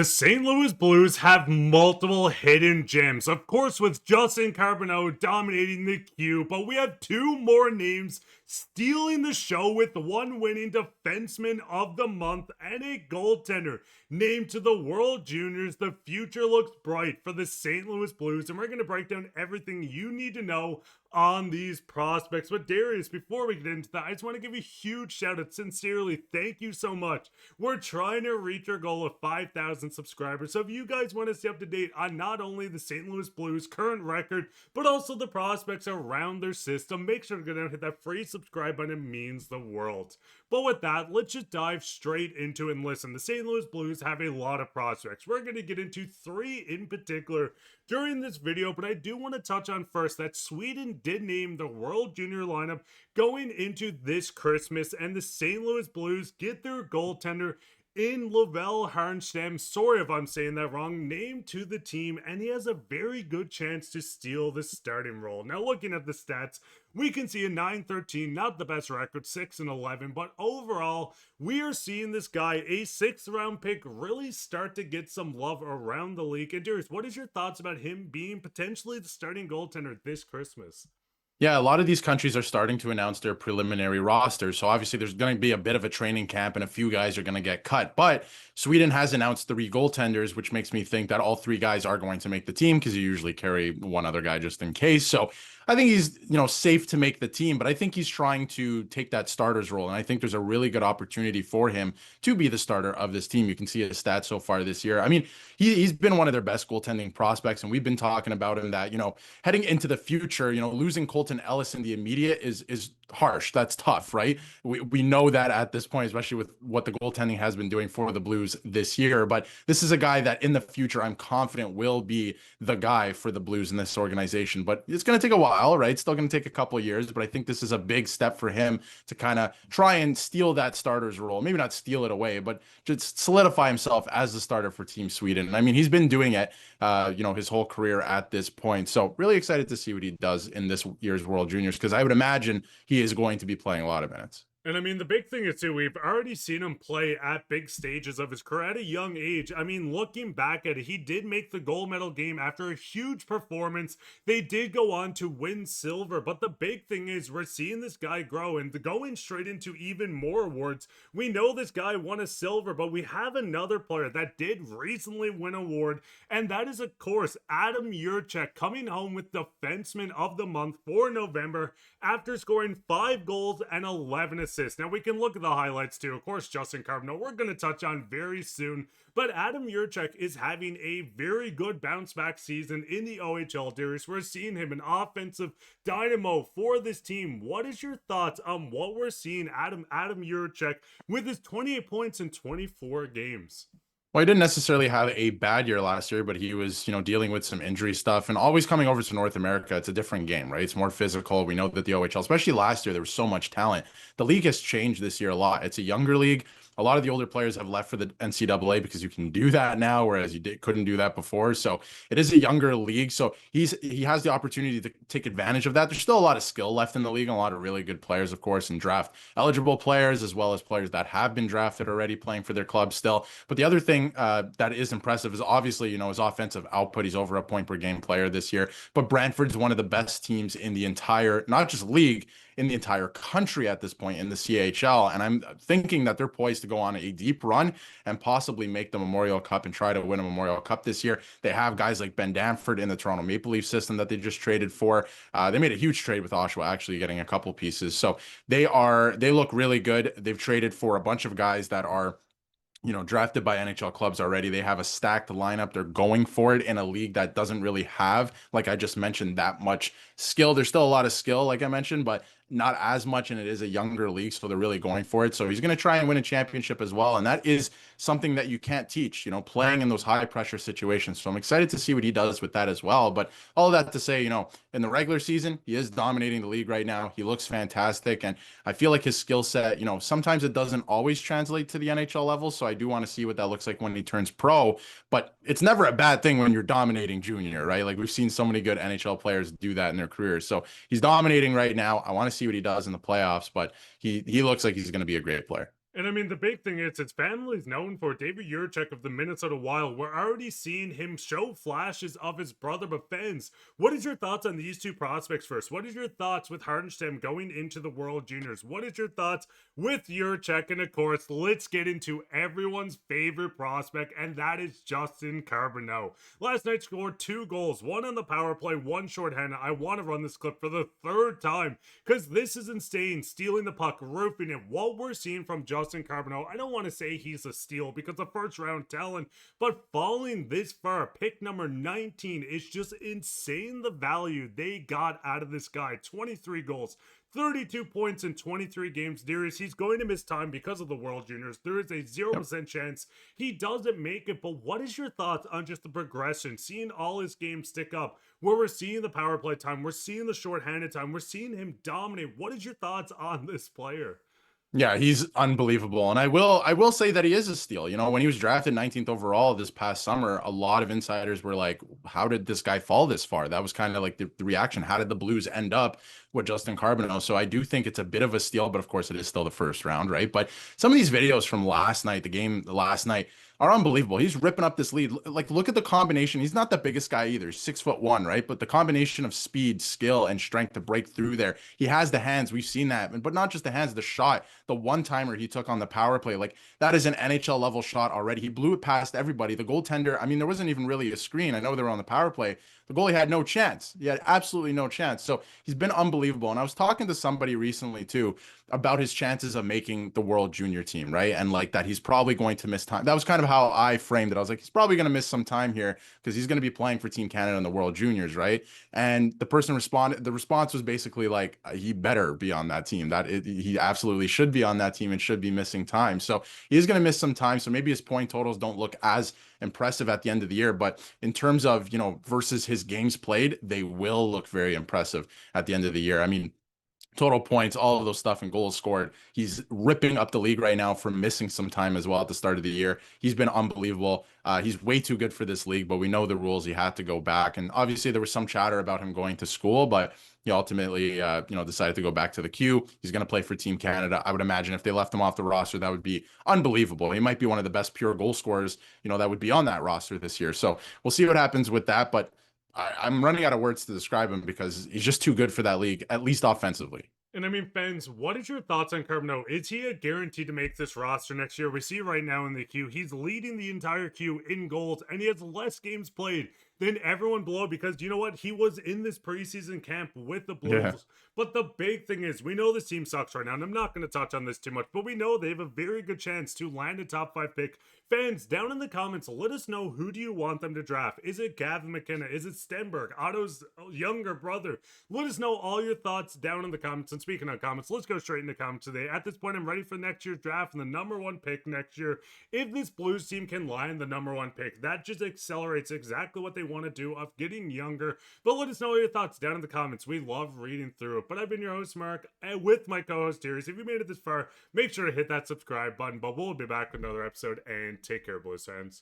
The St. Louis Blues have multiple hidden gems, of course, with Justin Carbonneau dominating the queue, but we have two more names stealing the show with one winning defenseman of the month and a goaltender named to the World Juniors. The future looks bright for the St. Louis Blues, and we're going to break down everything you need to know on these prospects. But Darius, before we get into that, I just want to give you a huge shout out. Sincerely, thank you so much. We're trying to reach our goal of 5,000 subscribers. So if you guys want to stay up to date on not only the St. Louis Blues current record, but also the prospects around their system, make sure to go down and hit that free subscribe button. It means the world. But with that, let's just dive straight into it and listen. The St. Louis Blues have a lot of prospects. We're going to get into three in particular during this video, but I do want to touch on first that Sweden did name the World Junior lineup going into this Christmas, and the St. Louis Blues get their goaltender in Härenstam, sorry if I'm saying that wrong, named to the team, and he has a very good chance to steal the starting role. Now, looking at the stats, we can see a 9-13, not the best record, 6-11, but overall, we are seeing this guy, a 6th round pick, really start to get some love around the league. And Darius, what is your thoughts about him being potentially the starting goaltender this Christmas? Yeah, a lot of these countries are starting to announce their preliminary rosters. So obviously there's going to be a bit of a training camp and a few guys are going to get cut. But Sweden has announced 3 goaltenders, which makes me think that all 3 guys are going to make the team because you usually carry one other guy just in case. So I think he's, safe to make the team, but I think he's trying to take that starter's role. And I think there's a really good opportunity for him to be the starter of this team. You can see his stats so far this year. I mean, he's been one of their best goaltending prospects, and we've been talking about him that, heading into the future, losing Colton Ellis in the immediate is harsh. That's tough, right? We know that at this point, especially with what the goaltending has been doing for the Blues this year. But this is a guy that in the future, I'm confident will be the guy for the Blues in this organization. But it's going to take a while, right? It's still going to take a couple of years. But I think this is a big step for him to kind of try and steal that starter's role. Maybe not steal it away, but just solidify himself as the starter for Team Sweden. I mean, he's been doing it, his whole career at this point. So really excited to see what he does in this year's World Juniors, because I would imagine he is going to be playing a lot of minutes. And I mean, the big thing is, too, we've already seen him play at big stages of his career at a young age. I mean, looking back at it, he did make the gold medal game after a huge performance. They did go on to win silver, but the big thing is we're seeing this guy grow and going straight into even more awards. We know this guy won a silver, but we have another player that did recently win an award, and that is, of course, Adam Jiricek coming home with Defenseman of the Month for November after scoring 5 goals and 11 assists. Now, we can look at the highlights too. Of course, Justin Carbonneau, we're going to touch on very soon. But Adam Jiricek is having a very good bounce back season in the OHL, Darius. We're seeing him an offensive dynamo for this team. What is your thoughts on what we're seeing Adam Jiricek with his 28 points in 24 games? Well, he didn't necessarily have a bad year last year, but he was, dealing with some injury stuff and always coming over to North America. It's a different game, right? It's more physical. We know that the OHL, especially last year, there was so much talent. The league has changed this year a lot. It's a younger league. A lot of the older players have left for the NCAA because you can do that now, whereas you couldn't do that before. So it is a younger league. So he has the opportunity to take advantage of that. There's still a lot of skill left in the league and a lot of really good players, of course, and draft eligible players, as well as players that have been drafted already playing for their club still. But the other thing that is impressive is obviously, his offensive output. He's over a point per game player this year. But Brantford's one of the best teams in the entire, not just league, in the entire country at this point in the CHL. And I'm thinking that they're poised to go on a deep run and possibly make the Memorial Cup and try to win a Memorial Cup this year. They have guys like Ben Danford in the Toronto Maple Leaf system that they just traded for. They made a huge trade with Oshawa, actually getting a couple pieces. So they look really good. They've traded for a bunch of guys that are drafted by NHL clubs already. They have a stacked lineup. They're going for it in a league that doesn't really have, like I just mentioned, that much skill. There's still a lot of skill, like I mentioned, but not as much, and it is a younger league, so they're really going for it. So he's going to try and win a championship as well, and that is something that you can't teach, playing in those high-pressure situations. So I'm excited to see what he does with that as well. But all of that to say, in the regular season, he is dominating the league right now. He looks fantastic, and I feel like his skill set, sometimes it doesn't always translate to the NHL level, so I do want to see what that looks like when he turns pro. But it's never a bad thing when you're dominating junior, right? Like, we've seen so many good NHL players do that in their careers. So he's dominating right now. I want to see what he does in the playoffs, but he looks like he's going to be a great player. And I mean, the big thing is his family's known for David Jiricek of the Minnesota Wild. We're already seeing him show flashes of his brother Befens. What is your thoughts on these two prospects first? What is your thoughts with Harenstam going into the World Juniors? What is your thoughts with Jiricek? And of course, let's get into everyone's favorite prospect, and that is Justin Carbonneau. Last night scored 2 goals, one on the power play, one shorthanded. I want to run this clip for the 3rd time because this is insane. Stealing the puck, roofing it. What we're seeing from Justin Carbonneau, I don't want to say he's a steal because the first round talent, but falling this far, pick number 19, is just insane the value they got out of this guy. 23 goals, 32 points in 23 games. Darius, he's going to miss time because of the World Juniors. There is a 0% chance he doesn't make it, but what is your thoughts on just the progression, seeing all his games stick up, where we're seeing the power play time, we're seeing the shorthanded time, we're seeing him dominate? What is your thoughts on this player? Yeah, he's unbelievable. And I will say that he is a steal. You know, when he was drafted 19th overall this past summer, a lot of insiders were like, how did this guy fall this far? That was kind of like the reaction. How did the Blues end up with Justin Carbonneau? So I do think it's a bit of a steal, but of course it is still the first round, right? But some of these videos from last night, the game last night, are unbelievable. He's ripping up this lead. Like, look at the combination. He's not the biggest guy either. He's 6'1", right? But the combination of speed, skill, and strength to break through there. He has the hands. We've seen that. But not just the hands, the shot, the one-timer he took on the power play. Like, that is an NHL level shot already. He blew it past everybody. The goaltender, I mean, there wasn't even really a screen. I know they were on the power play. The goalie had no chance. He had absolutely no chance. So he's been unbelievable. And I was talking to somebody recently too about his chances of making the World Junior team, right? And like that he's probably going to miss time. That was kind of how I framed it. I was like, he's probably going to miss some time here because he's going to be playing for Team Canada in the World Juniors, right? And the person responded, the response was basically like, he better be on that team. He absolutely should be on that team and should be missing time. So he's going to miss some time. So maybe his point totals don't look as impressive at the end of the year, but in terms of, you know, versus his games played, they will look very impressive at the end of the year. I mean, total points, all of those stuff, and goals scored. He's ripping up the league right now for missing some time as well at the start of the year. He's been unbelievable. He's way too good for this league, but we know the rules. He had to go back, and obviously there was some chatter about him going to school, but he ultimately, decided to go back to the queue. He's going to play for Team Canada. I would imagine if they left him off the roster, that would be unbelievable. He might be one of the best pure goal scorers, that would be on that roster this year. So we'll see what happens with that, but I'm running out of words to describe him because he's just too good for that league, at least offensively. And I mean, Fens, what is your thoughts on Carbonneau? Is he a guarantee to make this roster next year? We see right now in the queue, he's leading the entire queue in goals, and he has less games played than everyone below because you know what? He was in this preseason camp with the Blues. Yeah. But the big thing is, we know this team sucks right now, and I'm not going to touch on this too much, but we know they have a very good chance to land a top 5 pick. Fans, down in the comments, let us know, who do you want them to draft? Is it Gavin McKenna? Is it Stenberg, Otto's younger brother? Let us know all your thoughts down in the comments. And speaking of comments, let's go straight into comments today. At this point, I'm ready for next year's draft and the #1 pick next year. If this Blues team can land the #1 pick, that just accelerates exactly what they want to do of getting younger. But let us know your thoughts down in the comments. We love reading through it. But I've been your host, Mark, and with my co-host, Darius. If you made it this far, make sure to hit that subscribe button. But we'll be back with another episode, and take care, Blues fans.